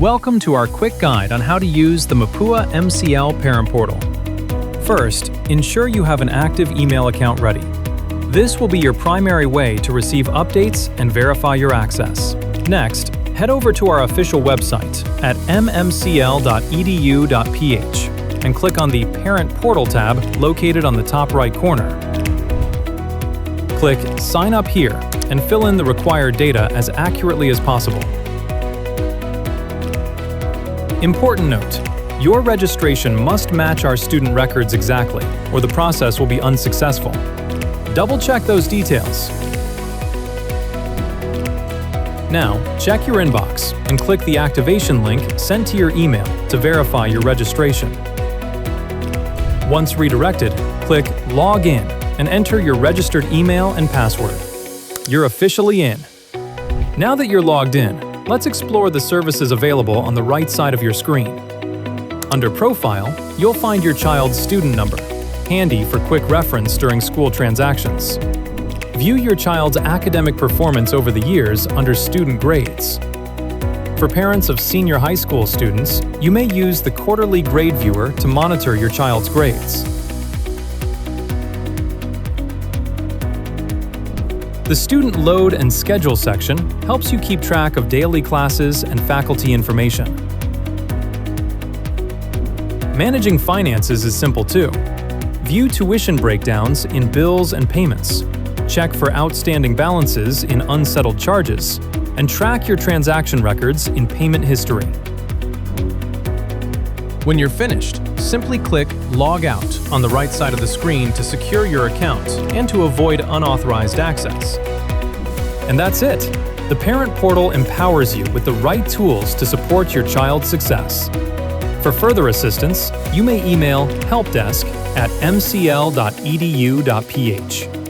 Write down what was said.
Welcome to our quick guide on how to use the Mapúa MCL Parent Portal. First, ensure you have an active email account ready. This will be your primary way to receive updates and verify your access. Next, head over to our official website at mmcl.edu.ph and click on the Parent Portal tab located on the top right corner. Click Sign Up here and fill in the required data as accurately as possible. Important note: your registration must match our student records exactly, or the process will be unsuccessful. Double-check those details. Now, check your inbox and click the activation link sent to your email to verify your registration. Once redirected, click Log In and enter your registered email and password. You're officially in. Now that you're logged in, let's explore the services available on the right side of your screen. Under Profile, you'll find your child's student number, handy for quick reference during school transactions. View your child's academic performance over the years under Student Grades. For parents of senior high school students, you may use the Quarterly Grade Viewer to monitor your child's grades. The Student Load and Schedule section helps you keep track of daily classes and faculty information. Managing finances is simple too. View tuition breakdowns in bills and payments, check for outstanding balances in unsettled charges, and track your transaction records in payment history. When you're finished, simply click Log Out on the right side of the screen to secure your account and to avoid unauthorized access. And that's it! The Parent Portal empowers you with the right tools to support your child's success. For further assistance, you may email helpdesk@mcl.edu.ph.